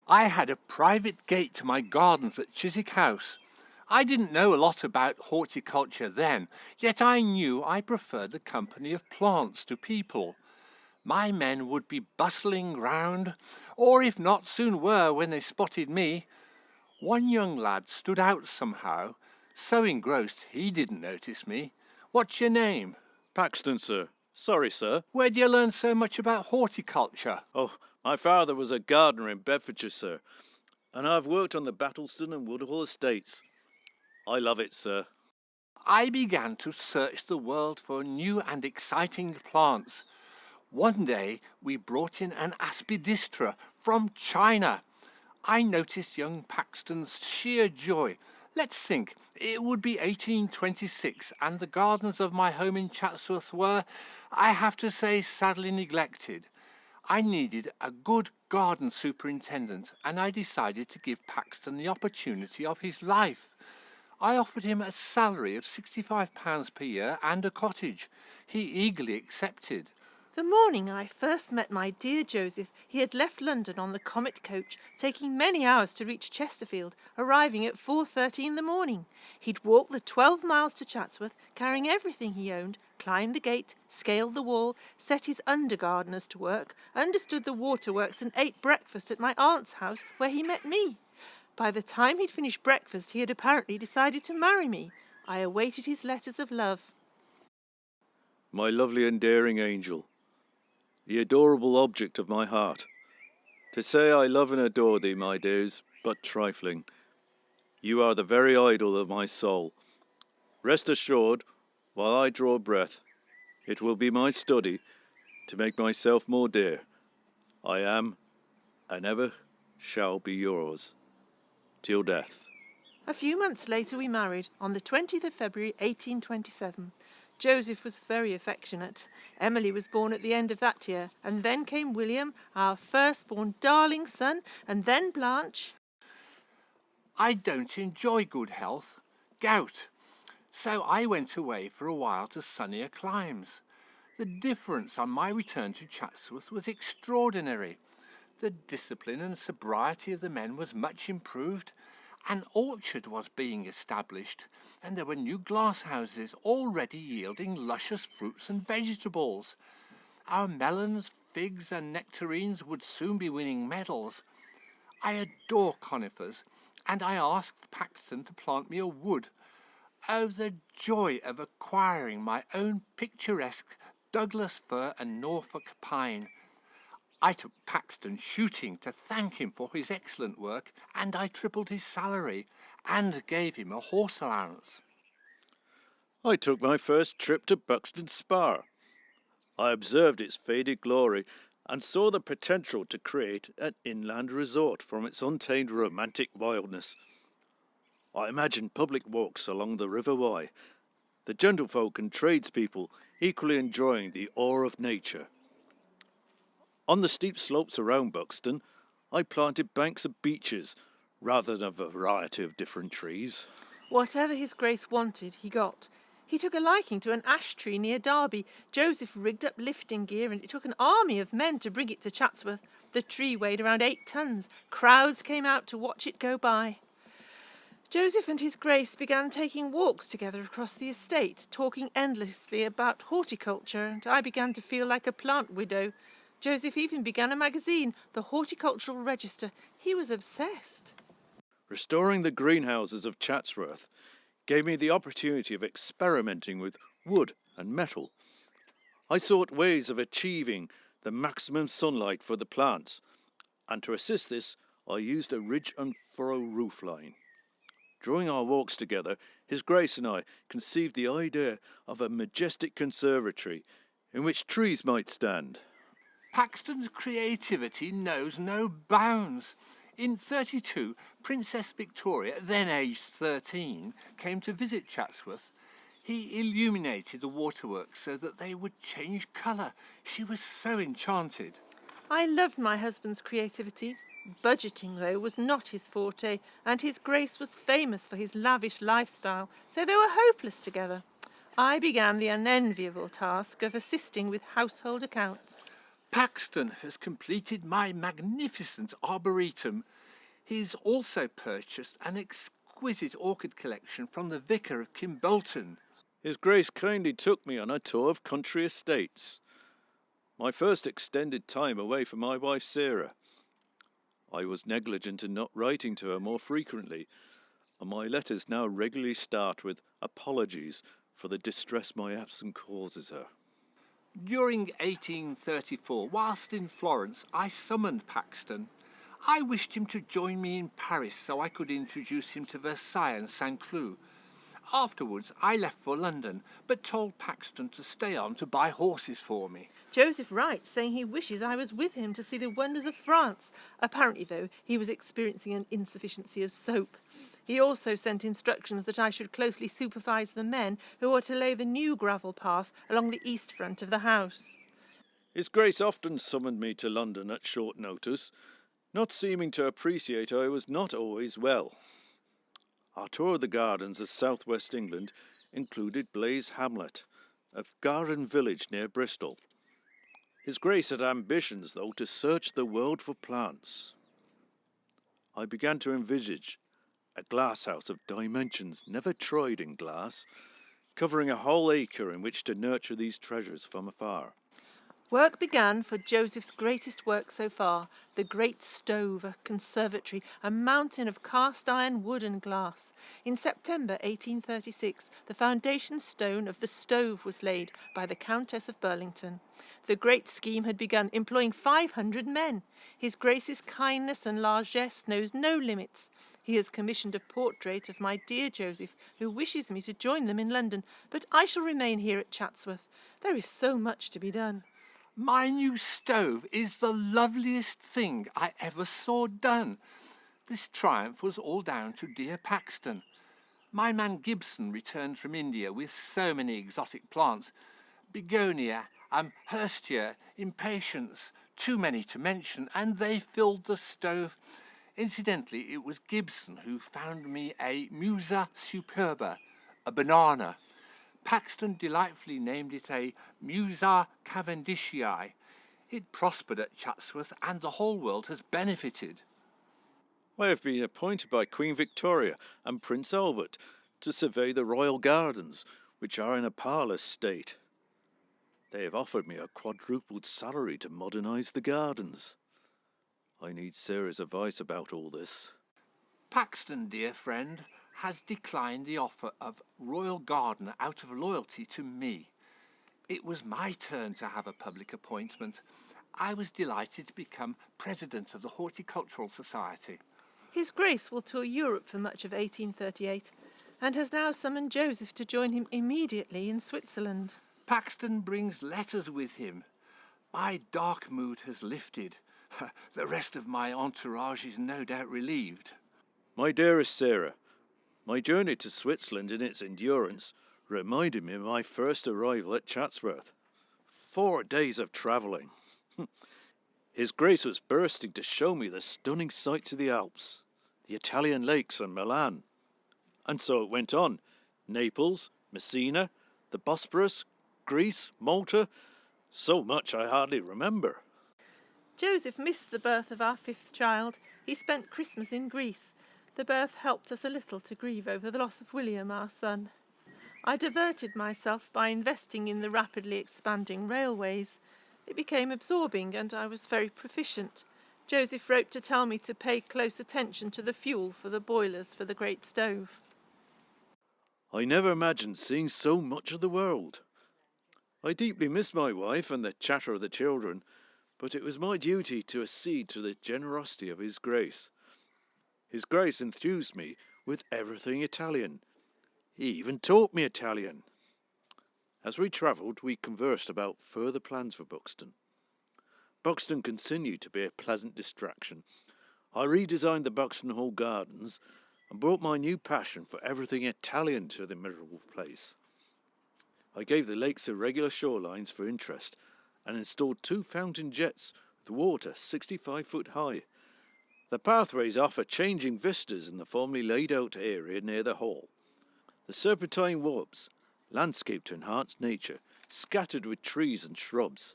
I had a private gate to my gardens at Chiswick House. I didn't know a lot about horticulture then, yet I knew I preferred the company of plants to people. My men would be bustling round, or if not, soon were when they spotted me. One young lad stood out somehow, so engrossed he didn't notice me. What's your name? Paxton, sir. Sorry, sir. Where do you learn so much about horticulture? Oh, my father was a gardener in Bedfordshire, sir, and I've worked on the Battleston and Woodhall estates. I love it, sir. I began to search the world for new and exciting plants. One day we brought in an aspidistra from China. I noticed young Paxton's sheer joy. Let's think, it would be 1826, and the gardens of my home in Chatsworth were, I have to say, sadly neglected. I needed a good garden superintendent, and I decided to give Paxton the opportunity of his life. I offered him a salary of £65 per year and a cottage. He eagerly accepted. The morning I first met my dear Joseph, he had left London on the Comet coach, taking many hours to reach Chesterfield, arriving at 4:30 in the morning. He'd walked the 12 miles to Chatsworth, carrying everything he owned, climbed the gate, scaled the wall, set his under-gardeners to work, understood the waterworks and ate breakfast at my aunt's house, where he met me. By the time he'd finished breakfast, he had apparently decided to marry me. I awaited his letters of love. My lovely and daring angel, the adorable object of my heart. To say I love and adore thee, my dear, is but trifling. You are the very idol of my soul. Rest assured, while I draw breath, it will be my study to make myself more dear. I am, and ever shall be yours, till death. A few months later we married, on the 20th of February 1827. Joseph was very affectionate. Emily was born at the end of that year, and then came William, our firstborn darling son, and then Blanche. I don't enjoy good health, gout, so I went away for a while to sunnier climes. The difference on my return to Chatsworth was extraordinary. The discipline and sobriety of the men was much improved. An orchard was being established, and there were new glasshouses already yielding luscious fruits and vegetables. Our melons, figs, and nectarines would soon be winning medals. I adore conifers, and I asked Paxton to plant me a wood. Oh, the joy of acquiring my own picturesque Douglas fir and Norfolk pine! I took Paxton shooting to thank him for his excellent work, and I tripled his salary and gave him a horse allowance. I took my first trip to Buxton Spa. I observed its faded glory and saw the potential to create an inland resort from its untamed romantic wildness. I imagined public walks along the River Wye, the gentlefolk and tradespeople equally enjoying the awe of nature. On the steep slopes around Buxton, I planted banks of beeches rather than a variety of different trees. Whatever his Grace wanted, he got. He took a liking to an ash tree near Derby. Joseph rigged up lifting gear, and it took an army of men to bring it to Chatsworth. The tree weighed around 8 tons. Crowds came out to watch it go by. Joseph and his Grace began taking walks together across the estate, talking endlessly about horticulture, and I began to feel like a plant widow. Joseph even began a magazine, the Horticultural Register. He was obsessed. Restoring the greenhouses of Chatsworth gave me the opportunity of experimenting with wood and metal. I sought ways of achieving the maximum sunlight for the plants, and to assist this, I used a ridge and furrow roofline. During our walks together, His Grace and I conceived the idea of a majestic conservatory in which trees might stand. Paxton's creativity knows no bounds. In 32, Princess Victoria, then aged 13, came to visit Chatsworth. He illuminated the waterworks so that they would change colour. She was so enchanted. I loved my husband's creativity. Budgeting, though, was not his forte, and his Grace was famous for his lavish lifestyle, so they were hopeless together. I began the unenviable task of assisting with household accounts. Paxton has completed my magnificent arboretum. He's also purchased an exquisite orchid collection from the vicar of Kimbolton. His Grace kindly took me on a tour of country estates. My first extended time away from my wife Sarah. I was negligent in not writing to her more frequently, and my letters now regularly start with apologies for the distress my absence causes her. During 1834, whilst in Florence, I summoned Paxton. I wished him to join me in Paris so I could introduce him to Versailles and Saint-Cloud. Afterwards, I left for London, but told Paxton to stay on to buy horses for me. Joseph writes saying he wishes I was with him to see the wonders of France. Apparently, though, he was experiencing an insufficiency of soap. He also sent instructions that I should closely supervise the men who are to lay the new gravel path along the east front of the house. His Grace often summoned me to London at short notice, not seeming to appreciate I was not always well. Our tour of the gardens of southwest England included Blaze Hamlet, a garden village near Bristol. His Grace had ambitions, though, to search the world for plants. I began to envisage a glasshouse of dimensions never tried in glass, covering a whole acre in which to nurture these treasures from afar. Work began for Joseph's greatest work so far, the great stove, a conservatory, a mountain of cast iron, wood and glass. In September 1836, the foundation stone of the stove was laid by the Countess of Burlington. The great scheme had begun, employing 500 men. His Grace's kindness and largesse knows no limits. He has commissioned a portrait of my dear Joseph, who wishes me to join them in London, but I shall remain here at Chatsworth. There is so much to be done. My new stove is the loveliest thing I ever saw done. This triumph was all down to dear Paxton. My man Gibson returned from India with so many exotic plants. Begonia, Hirstia, impatiens, too many to mention, and they filled the stove. Incidentally, it was Gibson who found me a Musa superba, a banana. Paxton delightfully named it a Musa Cavendishii. It prospered at Chatsworth, and the whole world has benefited. I have been appointed by Queen Victoria and Prince Albert to survey the royal gardens, which are in a parlous state. They have offered me a quadrupled salary to modernise the gardens. I need Sarah's advice about all this. Paxton, dear friend, has declined the offer of royal gardener out of loyalty to me. It was my turn to have a public appointment. I was delighted to become president of the Horticultural Society. His Grace will tour Europe for much of 1838 and has now summoned Joseph to join him immediately in Switzerland. Paxton brings letters with him. My dark mood has lifted. The rest of my entourage is no doubt relieved. My dearest Sarah, my journey to Switzerland in its endurance reminded me of my first arrival at Chatsworth. 4 days of travelling. His Grace was bursting to show me the stunning sights of the Alps, the Italian lakes and Milan. And so it went on. Naples, Messina, the Bosporus, Greece, Malta, so much I hardly remember. Joseph missed the birth of our 5th child. He spent Christmas in Greece. The birth helped us a little to grieve over the loss of William, our son. I diverted myself by investing in the rapidly expanding railways. It became absorbing and I was very proficient. Joseph wrote to tell me to pay close attention to the fuel for the boilers for the great stove. I never imagined seeing so much of the world. I deeply missed my wife and the chatter of the children, but it was my duty to accede to the generosity of His Grace. His Grace enthused me with everything Italian. He even taught me Italian. As we travelled, we conversed about further plans for Buxton. Buxton continued to be a pleasant distraction. I redesigned the Buxton Hall gardens and brought my new passion for everything Italian to the miserable place. I gave the lakes irregular shorelines for interest and installed 2 fountain jets with water 65 foot high. The pathways offer changing vistas in the formerly laid out area near the hall. The serpentine walks, landscape to enhance nature, scattered with trees and shrubs.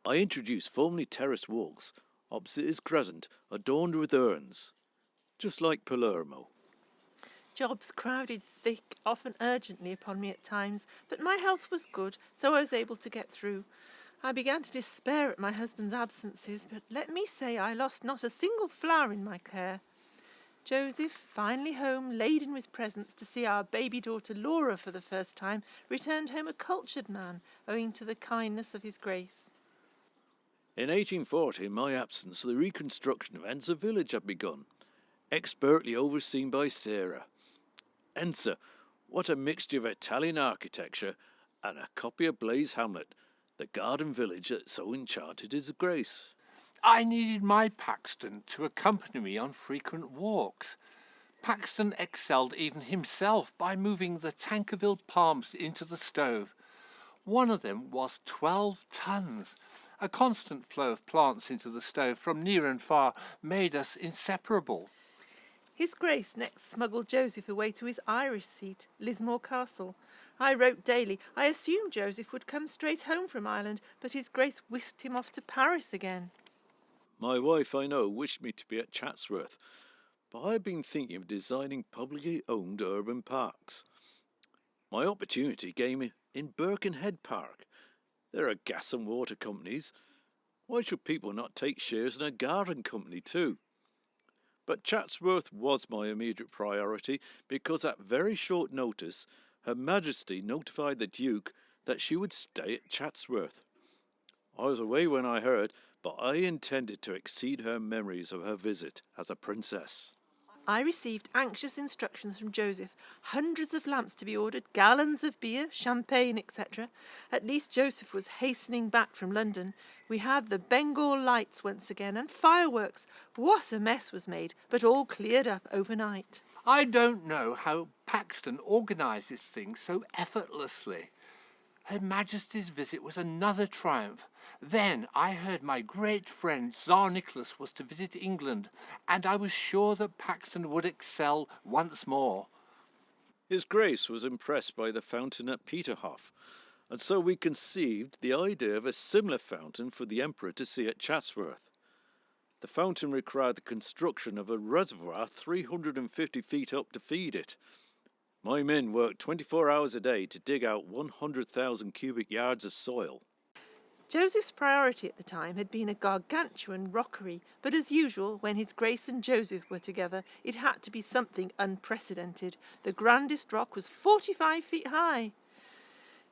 I introduced formally terraced walks opposite his crescent adorned with urns, just like Palermo. Jobs crowded thick, often urgently upon me at times, but my health was good, so I was able to get through. I began to despair at my husband's absences, but let me say I lost not a single flower in my care. Joseph, finally home, laden with presents to see our baby daughter Laura for the first time, returned home a cultured man, owing to the kindness of his grace. In 1840, in my absence, the reconstruction of Enza village had begun, expertly overseen by Sarah. Enza, what a mixture of Italian architecture and a copy of Blaise Hamlet, the garden village that so enchanted his grace. I needed my Paxton to accompany me on frequent walks. Paxton excelled even himself by moving the Tankerville palms into the stove. One of them was 12 tons. A constant flow of plants into the stove from near and far made us inseparable. His Grace next smuggled Joseph away to his Irish seat, Lismore Castle. I wrote daily. I assumed Joseph would come straight home from Ireland, but his Grace whisked him off to Paris again. My wife, I know, wished me to be at Chatsworth, but I've been thinking of designing publicly owned urban parks. My opportunity came in Birkenhead Park. There are gas and water companies. Why should people not take shares in a garden company too? But Chatsworth was my immediate priority because at very short notice Her Majesty notified the Duke that she would stay at Chatsworth. I was away when I heard, but I intended to exceed her memories of her visit as a princess. I received anxious instructions from Joseph, hundreds of lamps to be ordered, gallons of beer, champagne, etc. At least Joseph was hastening back from London. We had the Bengal lights once again, and fireworks. What a mess was made, but all cleared up overnight. I don't know how Paxton organised this thing so effortlessly. Her Majesty's visit was another triumph. Then I heard my great friend Tsar Nicholas was to visit England, and I was sure that Paxton would excel once more. His Grace was impressed by the fountain at Peterhof, and so we conceived the idea of a similar fountain for the Emperor to see at Chatsworth. The fountain required the construction of a reservoir 350 feet up to feed it. My men worked 24 hours a day to dig out 100,000 cubic yards of soil. Joseph's priority at the time had been a gargantuan rockery, but as usual, when His Grace and Joseph were together, it had to be something unprecedented. The grandest rock was 45 feet high.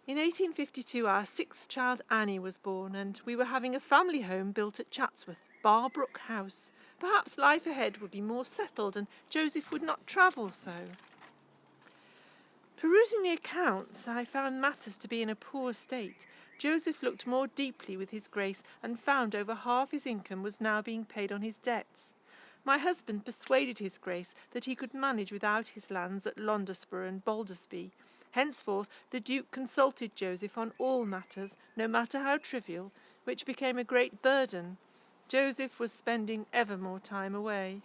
In 1852, our sixth child Annie was born, and we were having a family home built at Chatsworth, Barbrook House. Perhaps life ahead would be more settled, and Joseph would not travel so. Perusing the accounts, I found matters to be in a poor state. Joseph looked more deeply with his Grace and found over half his income was now being paid on his debts. My husband persuaded his Grace that he could manage without his lands at Londesborough and Baldersby. Henceforth the Duke consulted Joseph on all matters, no matter how trivial, which became a great burden. Joseph was spending ever more time away.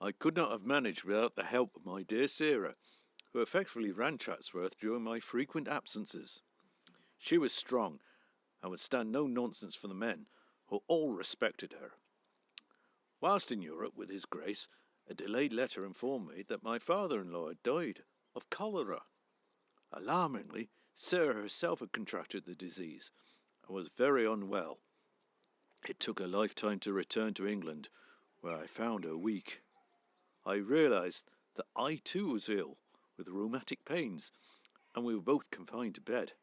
I could not have managed without the help of my dear Sarah, who effectively ran Chatsworth during my frequent absences. She was strong, and would stand no nonsense from the men, who all respected her. Whilst in Europe with his Grace, a delayed letter informed me that my father-in-law had died of cholera. Alarmingly, Sarah herself had contracted the disease, and was very unwell. It took a lifetime to return to England, where I found her weak. I realised that I too was ill, with rheumatic pains, and we were both confined to bed,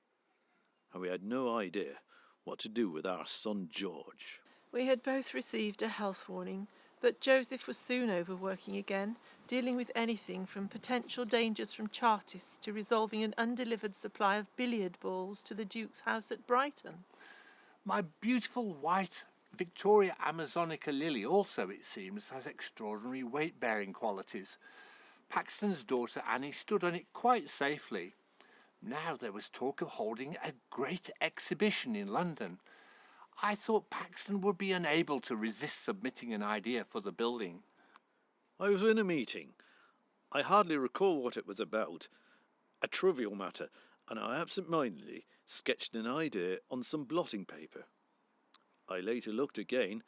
and we had no idea what to do with our son George. We had both received a health warning, but Joseph was soon overworking again, dealing with anything from potential dangers from Chartists to resolving an undelivered supply of billiard balls to the Duke's house at Brighton. My beautiful white Victoria Amazonica lily also, it seems, has extraordinary weight-bearing qualities. Paxton's daughter Annie stood on it quite safely. Now there was talk of holding a great exhibition in London. I thought Paxton would be unable to resist submitting an idea for the building. I was in a meeting. I hardly recall what it was about, a trivial matter, and I absent-mindedly sketched an idea on some blotting paper. I later looked again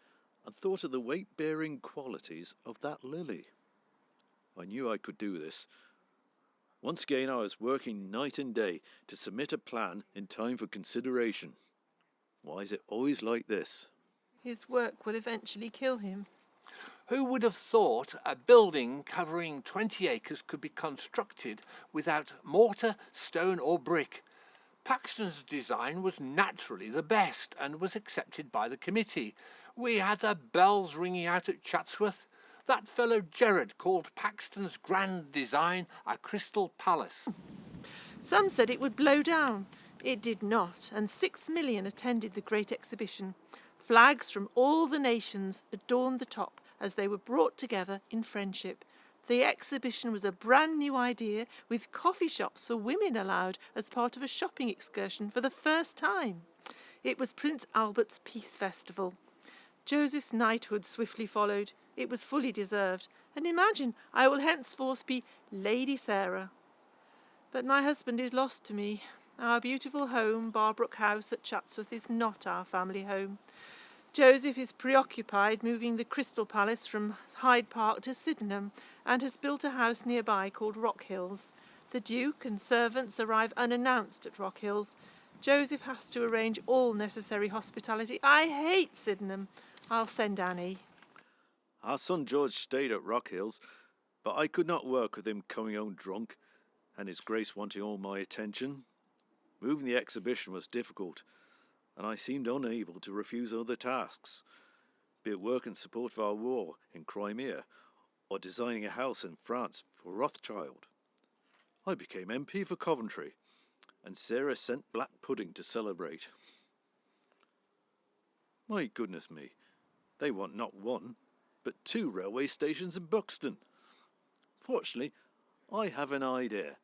and thought of the weight-bearing qualities of that lily. I knew I could do this. Once again I was working night and day to submit a plan in time for consideration. Why is it always like this? His work will eventually kill him. Who would have thought a building covering 20 acres could be constructed without mortar, stone or brick? Paxton's design was naturally the best and was accepted by the committee. We had the bells ringing out at Chatsworth. That fellow Gerard called Paxton's grand design a crystal palace. Some said it would blow down. It did not, and 6 million attended the great exhibition. Flags from all the nations adorned the top as they were brought together in friendship. The exhibition was a brand new idea, with coffee shops for women allowed as part of a shopping excursion for the first time. It was Prince Albert's Peace Festival. Joseph's knighthood swiftly followed. It was fully deserved, and imagine I will henceforth be Lady Sarah. But my husband is lost to me. Our beautiful home, Barbrook House at Chatsworth, is not our family home. Joseph is preoccupied moving the Crystal Palace from Hyde Park to Sydenham and has built a house nearby called Rock Hills. The Duke and servants arrive unannounced at Rock Hills. Joseph has to arrange all necessary hospitality. I hate Sydenham. I'll send Annie. Our son George stayed at Rock Hills, but I could not work with him coming home drunk and His Grace wanting all my attention. Moving the exhibition was difficult, and I seemed unable to refuse other tasks, be it work in support of our war in Crimea or designing a house in France for Rothschild. I became MP for Coventry, and Sarah sent black pudding to celebrate. My goodness me, they want not one, but 2 railway stations in Buxton. Fortunately, I have an idea.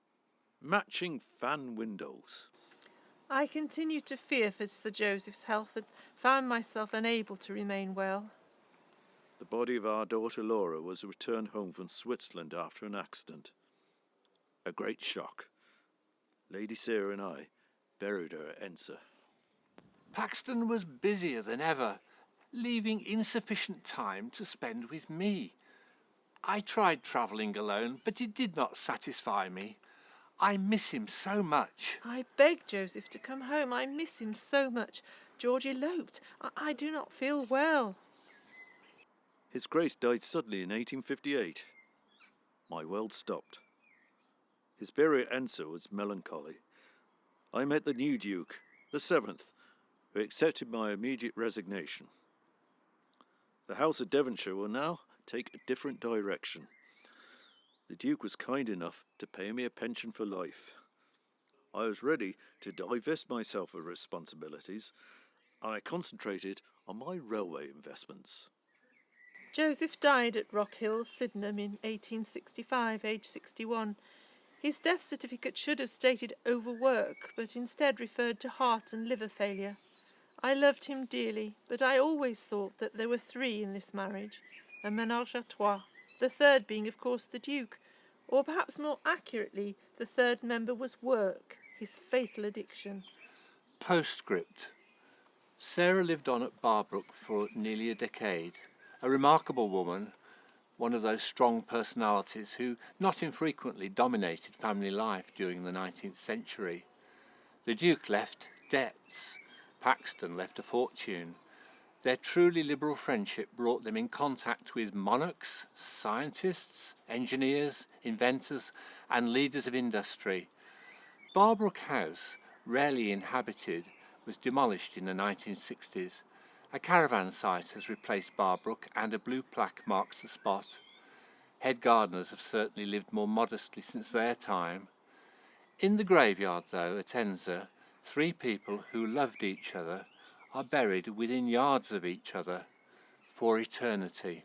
Matching fan windows. I continued to fear for Sir Joseph's health and found myself unable to remain well. The body of our daughter Laura was returned home from Switzerland after an accident. A great shock. Lady Sarah and I buried her at Enser. Paxton was busier than ever, leaving insufficient time to spend with me. I tried travelling alone, but it did not satisfy me. I miss him so much. I begged Joseph to come home. I miss him so much. George eloped. I do not feel well. His Grace died suddenly in 1858. My world stopped. His burial at Enser was melancholy. I met the new Duke, the 7th, who accepted my immediate resignation. The House of Devonshire will now take a different direction. The Duke was kind enough to pay me a pension for life. I was ready to divest myself of responsibilities, and I concentrated on my railway investments. Joseph died at Rock Hills, Sydenham in 1865, aged 61. His death certificate should have stated overwork, but instead referred to heart and liver failure. I loved him dearly, but I always thought that there were 3 in this marriage, a menage à trois, the third being, of course, the Duke, or perhaps more accurately, the third member was work, his fatal addiction. Postscript. Sarah lived on at Barbrook for nearly a decade. A remarkable woman, one of those strong personalities who not infrequently dominated family life during the 19th century. The Duke left debts. Paxton left a fortune. Their truly liberal friendship brought them in contact with monarchs, scientists, engineers, inventors, and leaders of industry. Barbrook House, rarely inhabited, was demolished in the 1960s. A caravan site has replaced Barbrook, and a blue plaque marks the spot. Head gardeners have certainly lived more modestly since their time. In the graveyard, though, at Enser, 3 people who loved each other are buried within yards of each other for eternity.